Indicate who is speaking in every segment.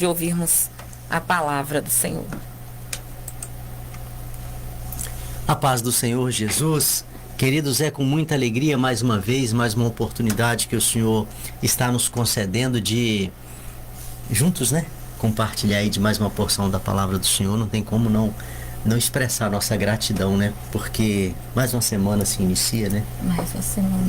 Speaker 1: de ouvirmos a palavra do Senhor.
Speaker 2: A paz do Senhor Jesus. Queridos, é com muita alegria mais uma vez, mais uma oportunidade que o Senhor está nos concedendo de juntos, compartilhar aí de mais uma porção da palavra do Senhor. Não tem como não expressar a nossa gratidão, porque mais uma semana se inicia,
Speaker 1: Mais uma semana.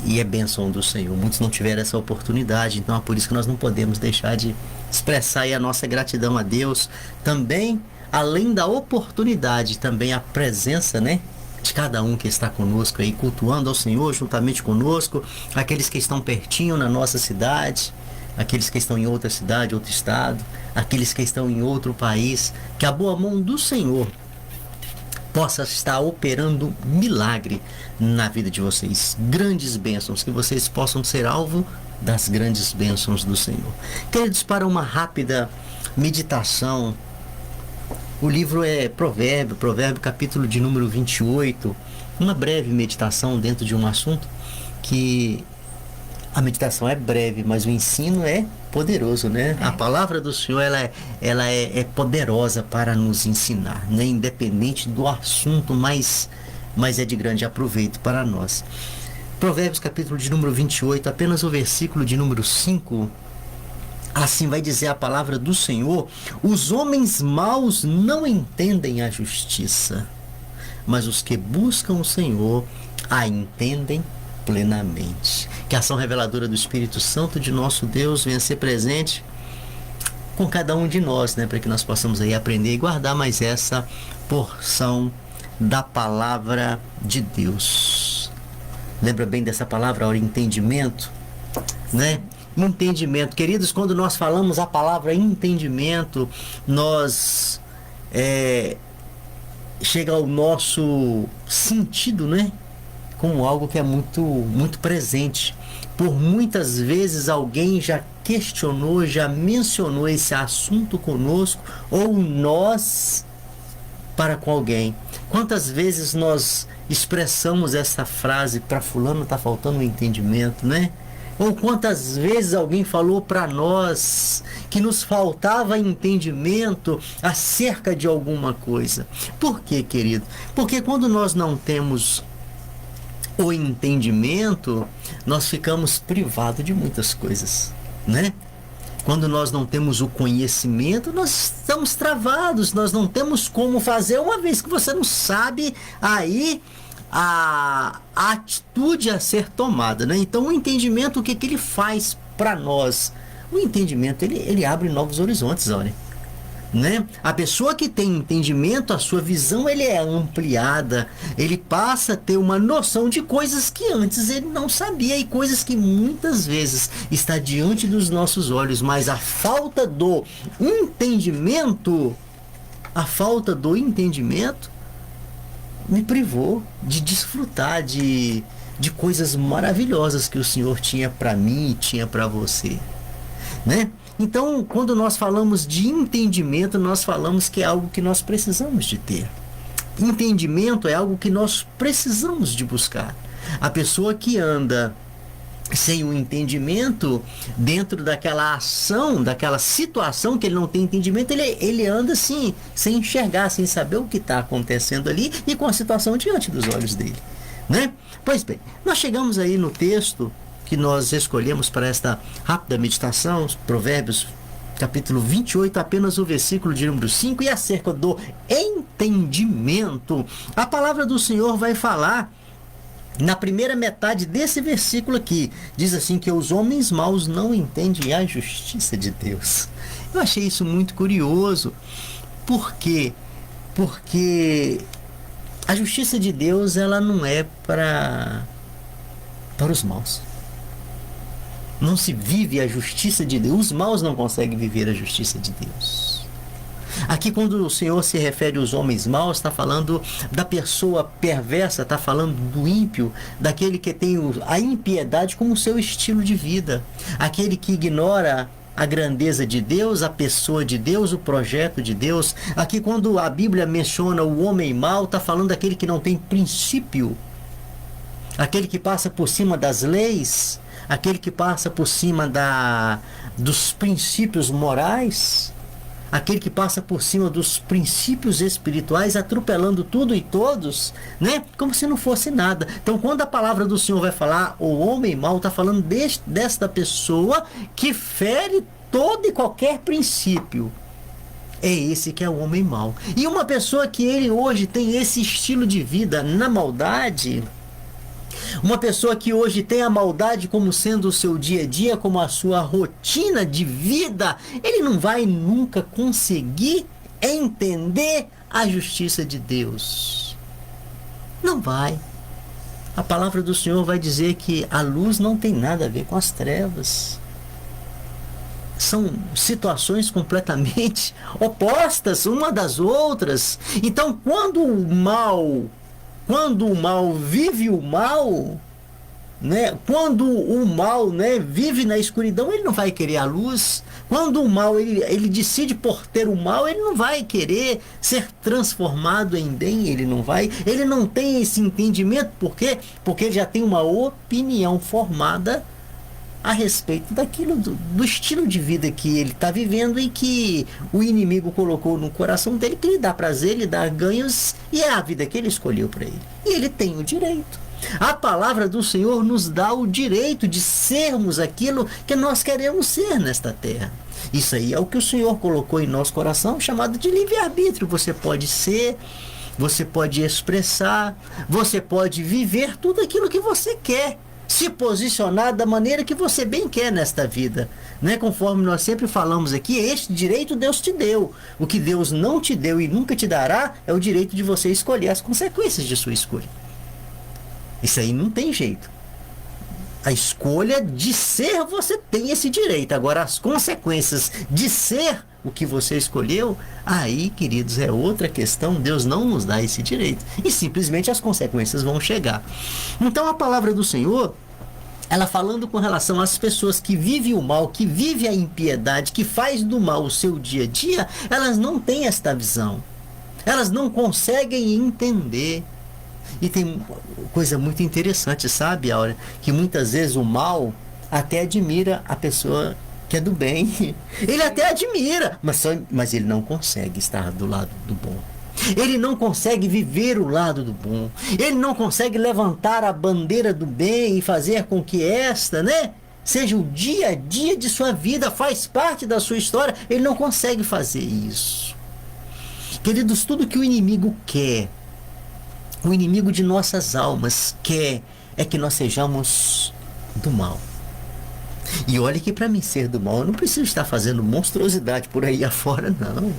Speaker 2: E é bênção do Senhor. Muitos não tiveram essa oportunidade, então é por isso que nós não podemos deixar de expressar aí a nossa gratidão a Deus. Também, além da oportunidade, também a presença, de cada um que está conosco aí, cultuando ao Senhor juntamente conosco, aqueles que estão pertinho na nossa cidade, aqueles que estão em outra cidade, outro estado, aqueles que estão em outro país, que a boa mão do Senhor possa estar operando milagre na vida de vocês, grandes bênçãos, que vocês possam ser alvo das grandes bênçãos do Senhor. Queridos, para uma rápida meditação, o livro é Provérbio capítulo de número 28, uma breve meditação dentro de um assunto que a meditação é breve, mas o ensino é poderoso, A palavra do Senhor, ela é poderosa para nos ensinar, Independente do assunto, mas é de grande aproveito para nós. Provérbios capítulo de número 28, apenas o versículo de número 5, assim vai dizer a palavra do Senhor: os homens maus não entendem a justiça, mas os que buscam o Senhor a entendem plenamente. Que a ação reveladora do Espírito Santo de nosso Deus venha ser presente com cada um de nós, para que nós possamos aí aprender e guardar mais essa porção da palavra de Deus. Lembra bem dessa palavra, o entendimento, Entendimento, queridos, quando nós falamos a palavra entendimento, nós chega ao nosso sentido, como algo que é muito presente. Por muitas vezes alguém já questionou, já mencionou esse assunto conosco, ou nós para com alguém. Quantas vezes nós expressamos essa frase: para fulano está faltando um entendimento, Ou quantas vezes alguém falou para nós que nos faltava entendimento acerca de alguma coisa. Por quê, querido? Porque quando nós não temos o entendimento, nós ficamos privados de muitas coisas, Quando nós não temos o conhecimento, nós estamos travados, nós não temos como fazer, uma vez que você não sabe aí a atitude a ser tomada, Então o entendimento, o que ele faz para nós? O entendimento, ele abre novos horizontes, olha, A pessoa que tem entendimento, a sua visão ele é ampliada, ele passa a ter uma noção de coisas que antes ele não sabia, e coisas que muitas vezes está diante dos nossos olhos, mas a falta do entendimento me privou de desfrutar de coisas maravilhosas que o Senhor tinha para mim e tinha para você, Então, quando nós falamos de entendimento, nós falamos que é algo que nós precisamos de ter. Entendimento é algo que nós precisamos de buscar. A pessoa que anda sem o entendimento, dentro daquela ação, daquela situação que ele não tem entendimento, ele anda assim, sem enxergar, sem saber o que está acontecendo ali e com a situação diante dos olhos dele, Pois bem, nós chegamos aí no texto que nós escolhemos para esta rápida meditação, Provérbios capítulo 28, apenas o versículo de número 5, e acerca do entendimento, a palavra do Senhor vai falar na primeira metade desse versículo aqui, diz assim, que os homens maus não entendem a justiça de Deus. Eu achei isso muito curioso. Por quê? Porque a justiça de Deus, ela não é para os maus. Não se vive a justiça de Deus. Os maus não conseguem viver a justiça de Deus. Aqui, quando o Senhor se refere aos homens maus, está falando da pessoa perversa, está falando do ímpio, daquele que tem a impiedade como seu estilo de vida, aquele que ignora a grandeza de Deus, a pessoa de Deus, o projeto de Deus. Aqui, quando a Bíblia menciona o homem mau, está falando daquele que não tem princípio, aquele que passa por cima das leis, aquele que passa por cima dos princípios morais, aquele que passa por cima dos princípios espirituais, atropelando tudo e todos, né? Como se não fosse nada. Então, quando a palavra do Senhor vai falar, o homem mau, está falando desta pessoa que fere todo e qualquer princípio. É esse que é o homem mau. E uma pessoa que ele hoje tem esse estilo de vida na maldade, uma pessoa que hoje tem a maldade como sendo o seu dia a dia, como a sua rotina de vida, ele não vai nunca conseguir entender a justiça de Deus. Não vai. A palavra do Senhor vai dizer que a luz não tem nada a ver com as trevas. São situações completamente opostas uma das outras. Então, quando o mal vive o mal, né? Quando o mal, né, vive na escuridão, ele não vai querer a luz. Quando o mal, ele decide por ter o mal, ele não vai querer ser transformado em bem, ele não tem esse entendimento. Por quê? Porque ele já tem uma opinião formada a respeito daquilo, do estilo de vida que ele está vivendo e que o inimigo colocou no coração dele, que lhe dá prazer, lhe dá ganhos, e é a vida que ele escolheu para ele. E ele tem o direito. A palavra do Senhor nos dá o direito de sermos aquilo que nós queremos ser nesta terra. Isso aí é o que o Senhor colocou em nosso coração, chamado de livre-arbítrio. Você pode ser, você pode expressar, você pode viver tudo aquilo que você quer, se posicionar da maneira que você bem quer nesta vida, né? Conforme nós sempre falamos aqui, este direito Deus te deu. O que Deus não te deu e nunca te dará é o direito de você escolher as consequências de sua escolha. Isso aí não tem jeito. A escolha de ser, você tem esse direito. Agora, as consequências de ser o que você escolheu, aí, queridos, é outra questão. Deus não nos dá esse direito. E simplesmente as consequências vão chegar. Então, a palavra do Senhor, ela falando com relação às pessoas que vivem o mal, que vivem a impiedade, que faz do mal o seu dia a dia, elas não têm esta visão. Elas não conseguem entender. E tem coisa muito interessante, sabe, Áurea? Que muitas vezes o mal até admira a pessoa que é do bem. Ele até admira, mas ele não consegue estar do lado do bom. Ele não consegue viver o lado do bom. Ele não consegue levantar a bandeira do bem e fazer com que esta, né, seja o dia a dia de sua vida, faz parte da sua história. Ele não consegue fazer isso. Queridos, tudo que o inimigo quer, o inimigo de nossas almas quer, é que nós sejamos do mal. E olha que para mim ser do mal, eu não preciso estar fazendo monstruosidade por aí afora, não.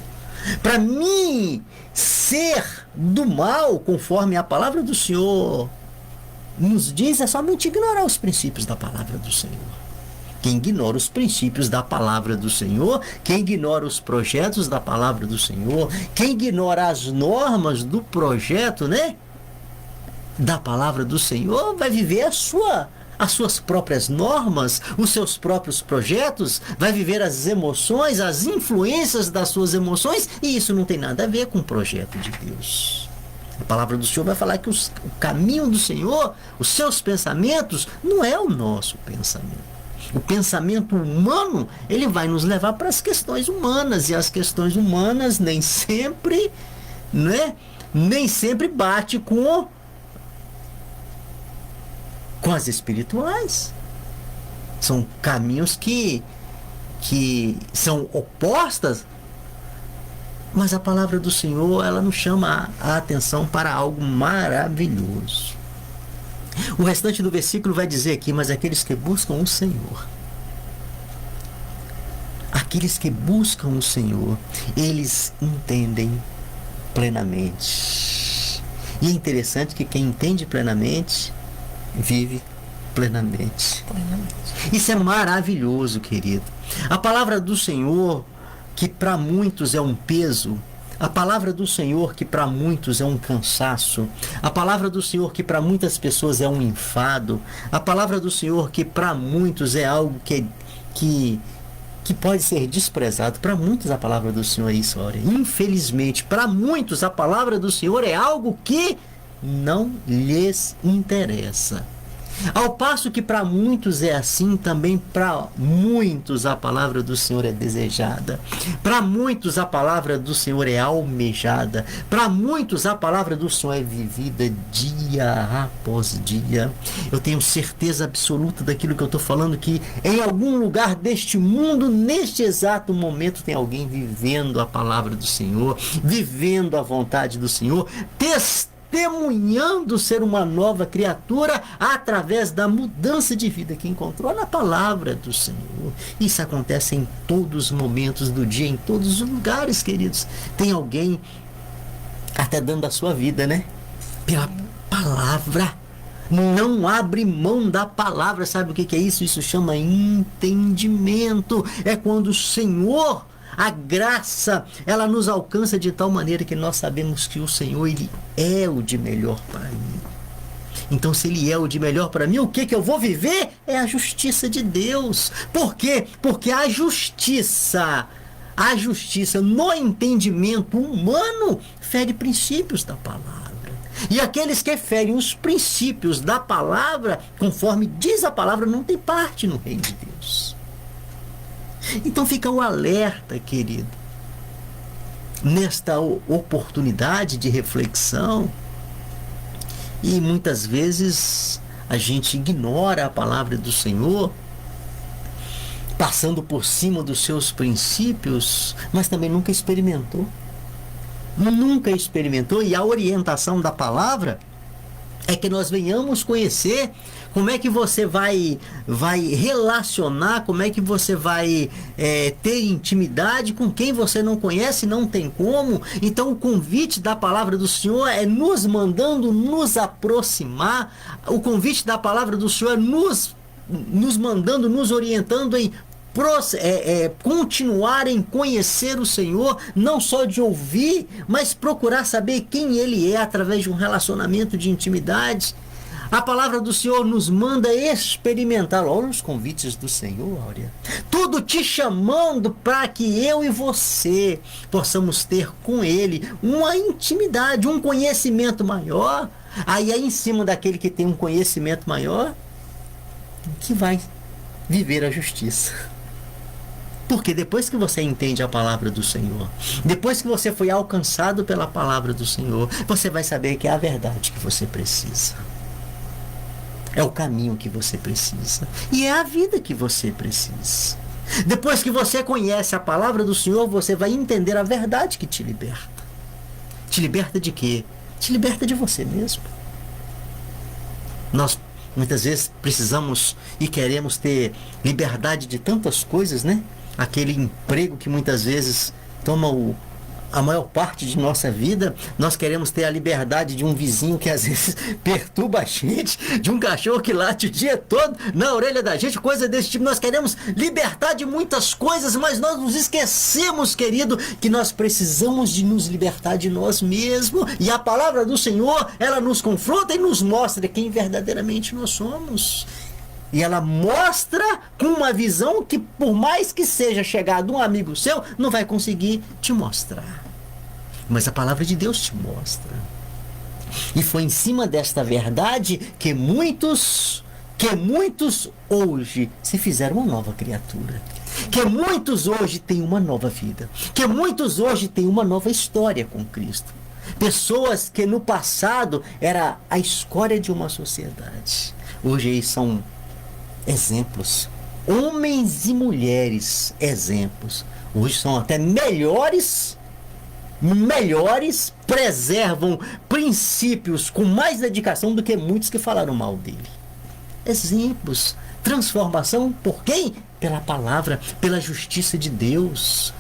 Speaker 2: Para mim ser do mal, conforme a palavra do Senhor nos diz, é somente ignorar os princípios da palavra do Senhor. Quem ignora os princípios da palavra do Senhor, quem ignora os projetos da palavra do Senhor, quem ignora as normas do projeto, né, da palavra do Senhor, vai viver as suas próprias normas, os seus próprios projetos, vai viver as emoções, as influências das suas emoções, e isso não tem nada a ver com o projeto de Deus. A palavra do Senhor vai falar que o caminho do Senhor, os seus pensamentos, não é o nosso pensamento. O pensamento humano, ele vai nos levar para as questões humanas, e as questões humanas nem sempre, né, nem sempre bate com as espirituais. São caminhos que são opostas, mas a palavra do Senhor, ela nos chama a atenção para algo maravilhoso. O restante do versículo vai dizer aqui: mas aqueles que buscam o Senhor, aqueles que buscam o Senhor, eles entendem plenamente. E é interessante que quem entende plenamente vive plenamente. Isso é maravilhoso, querido. A palavra do Senhor, que para muitos é um peso, a palavra do Senhor, que para muitos é um cansaço, a palavra do Senhor, que para muitas pessoas é um enfado, a palavra do Senhor, que para muitos é algo que pode ser desprezado. Para muitos a palavra do Senhor é isso, olha. Infelizmente, para muitos a palavra do Senhor é algo que não lhes interessa. Ao passo que para muitos é assim, também para muitos a palavra do Senhor é desejada. Para muitos a palavra do Senhor é almejada. Para muitos a palavra do Senhor é vivida dia após dia. Eu tenho certeza absoluta daquilo que eu estou falando, que em algum lugar deste mundo, neste exato momento, tem alguém vivendo a palavra do Senhor, vivendo a vontade do Senhor, testemunhando ser uma nova criatura através da mudança de vida que encontrou na palavra do Senhor. Isso acontece em todos os momentos do dia, em todos os lugares, queridos. Tem alguém até dando a sua vida, né? Pela palavra. Não abre mão da palavra. Sabe o que é isso? Isso chama entendimento. É quando o Senhor, a graça, ela nos alcança de tal maneira que nós sabemos que o Senhor, Ele é o de melhor para mim. Então, se Ele é o de melhor para mim, o que eu vou viver? É a justiça de Deus. Por quê? Porque a justiça no entendimento humano fere princípios da palavra. E aqueles que ferem os princípios da palavra, conforme diz a palavra, não tem parte no reino de Deus. Então fica o alerta, querido, nesta oportunidade de reflexão. E muitas vezes a gente ignora a palavra do Senhor, passando por cima dos seus princípios, mas também nunca experimentou. E a orientação da palavra é que nós venhamos conhecer como é que você vai relacionar, como é que você vai ter intimidade com quem você não conhece, não tem como. Então o convite da palavra do Senhor é nos mandando nos aproximar, o convite da palavra do Senhor é nos mandando, nos orientando em continuar em conhecer o Senhor, não só de ouvir, mas procurar saber quem Ele é através de um relacionamento de intimidade. A palavra do Senhor nos manda experimentar. Olha os convites do Senhor, Áurea. Tudo te chamando para que eu e você possamos ter com Ele uma intimidade, um conhecimento maior. Aí é em cima daquele que tem um conhecimento maior que vai viver a justiça. Porque depois que você entende a palavra do Senhor, depois que você foi alcançado pela palavra do Senhor, você vai saber que é a verdade que você precisa. É o caminho que você precisa. E é a vida que você precisa. Depois que você conhece a palavra do Senhor, você vai entender a verdade que te liberta. Te liberta de quê? Te liberta de você mesmo. Nós muitas vezes precisamos e queremos ter liberdade de tantas coisas, né? Aquele emprego que muitas vezes toma a maior parte de nossa vida. Nós queremos ter a liberdade de um vizinho que às vezes perturba a gente, de um cachorro que late o dia todo na orelha da gente, coisa desse tipo. Nós queremos libertar de muitas coisas, mas nós nos esquecemos, querido, que nós precisamos de nos libertar de nós mesmos. E a palavra do Senhor, ela nos confronta e nos mostra quem verdadeiramente nós somos. E ela mostra com uma visão que, por mais que seja chegado um amigo seu, não vai conseguir te mostrar. Mas a palavra de Deus te mostra. E foi em cima desta verdade que muitos hoje se fizeram uma nova criatura. Que muitos hoje têm uma nova vida. Que muitos hoje têm uma nova história com Cristo. Pessoas que no passado era a escória de uma sociedade. Hoje eles são exemplos, homens e mulheres exemplos. Hoje são até melhores, preservam princípios com mais dedicação do que muitos que falaram mal dele. Exemplos, transformação por quem? Pela palavra, pela justiça de Deus,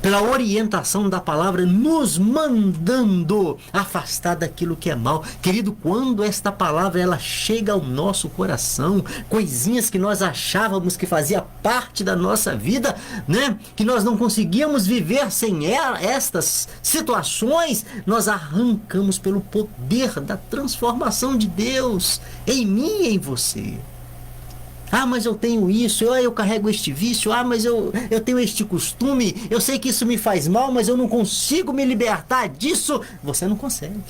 Speaker 2: pela orientação da palavra, nos mandando afastar daquilo que é mal. Querido, quando esta palavra ela chega ao nosso coração, coisinhas que nós achávamos que fazia parte da nossa vida, né? Que nós não conseguíamos viver sem estas situações, nós arrancamos pelo poder da transformação de Deus em mim e em você. Ah, mas eu tenho isso, eu carrego este vício, mas eu tenho este costume, eu sei que isso me faz mal, mas eu não consigo me libertar disso. Você não consegue.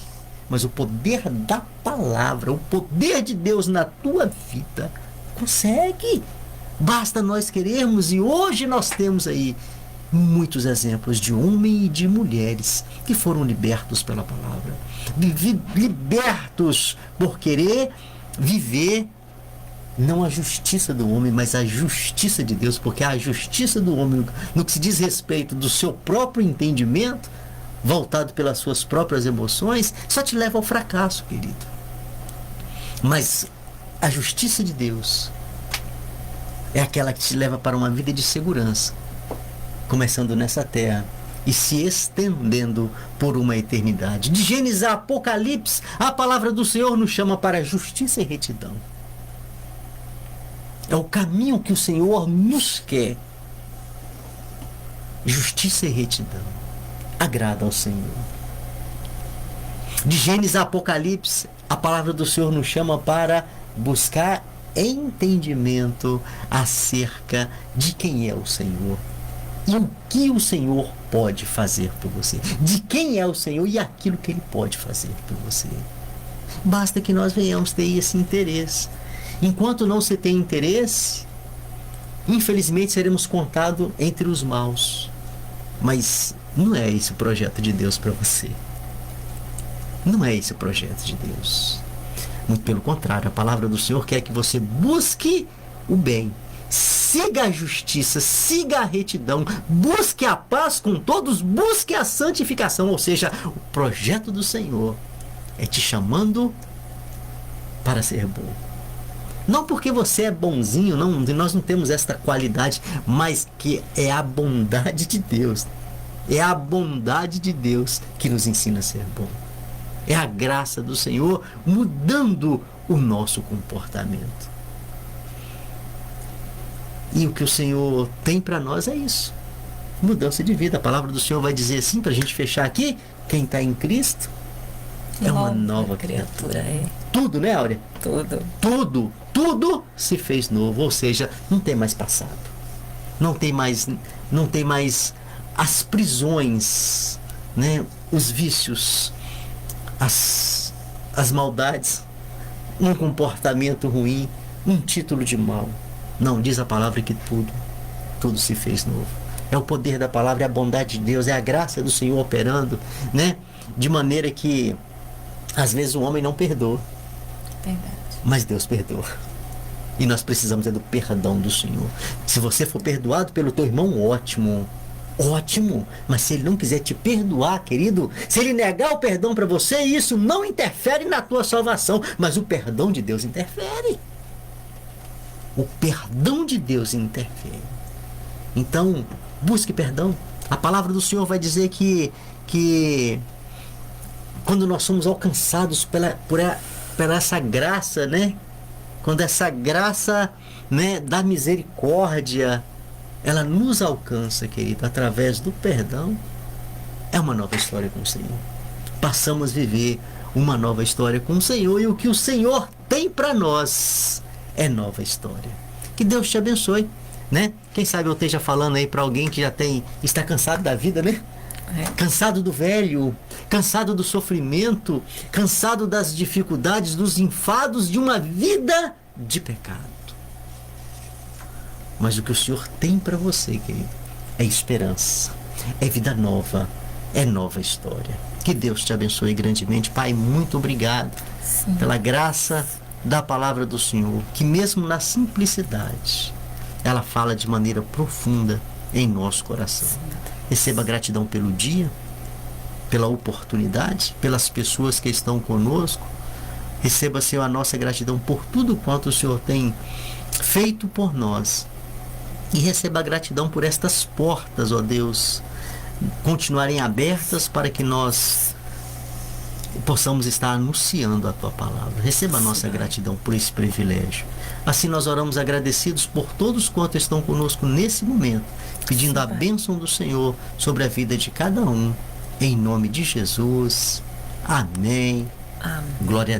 Speaker 2: mas o poder da palavra, o poder de Deus na tua vida, consegue. Basta nós querermos, e hoje nós temos aí muitos exemplos de homens e de mulheres que foram libertos pela palavra, libertos por querer viver não a justiça do homem, mas a justiça de Deus, porque a justiça do homem, no que se diz respeito do seu próprio entendimento, voltado pelas suas próprias emoções, só te leva ao fracasso, querido. Mas a justiça de Deus é aquela que te leva para uma vida de segurança, começando nessa terra e se estendendo por uma eternidade. De Gênesis a Apocalipse, a palavra do Senhor nos chama para justiça e retidão. É o caminho que o Senhor nos quer. Justiça e retidão agrada ao Senhor. De Gênesis a Apocalipse, a palavra do Senhor nos chama para buscar entendimento acerca de quem é o Senhor e o que o Senhor pode fazer por você, de quem é o Senhor e aquilo que Ele pode fazer por você. Basta que nós venhamos ter esse interesse. Enquanto não se tem interesse, infelizmente seremos contados entre os maus. Mas não é esse o projeto de Deus para você. Não é esse o projeto de Deus. Muito pelo contrário, a palavra do Senhor quer que você busque o bem, siga a justiça, siga a retidão, busque a paz com todos, busque a santificação. Ou seja, o projeto do Senhor é te chamando para ser bom. Não porque você é bonzinho, não, nós não temos esta qualidade, mas que é a bondade de Deus. É a bondade de Deus que nos ensina a ser bom. É a graça do Senhor mudando o nosso comportamento. E o que o Senhor tem para nós é isso. Mudança de vida. A palavra do Senhor vai dizer assim, para a gente fechar aqui, quem está em Cristo é uma nova criatura.
Speaker 1: É.
Speaker 2: Tudo, né, Áurea? Tudo se fez novo. Ou seja, não tem mais passado. Não tem mais as prisões, né? Os vícios, as maldades, um comportamento ruim, um título de mal. Não, diz a palavra que tudo se fez novo. É o poder da palavra, é a bondade de Deus, é a graça do Senhor operando, né? De maneira que às vezes o homem não perdoa.
Speaker 1: Verdade.
Speaker 2: Mas Deus perdoa. E nós precisamos do perdão do Senhor. Se você for perdoado pelo teu irmão, ótimo. Ótimo. Mas se ele não quiser te perdoar, querido, se ele negar o perdão para você, isso não interfere na tua salvação. Mas o perdão de Deus interfere. O perdão de Deus interfere. Então, busque perdão. A palavra do Senhor vai dizer que quando nós somos alcançados por essa graça, né? Quando essa graça, né, da misericórdia, ela nos alcança, querido, através do perdão, é uma nova história com o Senhor. Passamos a viver uma nova história com o Senhor, e o que o Senhor tem para nós é nova história. Que Deus te abençoe, né? Quem sabe eu esteja falando aí para alguém que está cansado da vida, né? Cansado do velho, cansado do sofrimento, cansado das dificuldades, dos enfados de uma vida de pecado. Mas o que o Senhor tem para você, querido, é esperança, é vida nova, é nova história. Que Deus te abençoe grandemente. Pai, muito obrigado pela graça da palavra do Senhor, que mesmo na simplicidade, ela fala de maneira profunda em nosso coração. Receba gratidão pelo dia, pela oportunidade, pelas pessoas que estão conosco. Receba, Senhor, a nossa gratidão por tudo quanto o Senhor tem feito por nós. E receba a gratidão por estas portas, ó Deus, continuarem abertas para que nós possamos estar anunciando a Tua palavra. Receba a nossa gratidão por esse privilégio. Assim nós oramos agradecidos por todos quantos estão conosco nesse momento, pedindo a bênção do Senhor sobre a vida de cada um. Em nome de Jesus. Amém.
Speaker 1: Amém.
Speaker 2: Glória a Deus.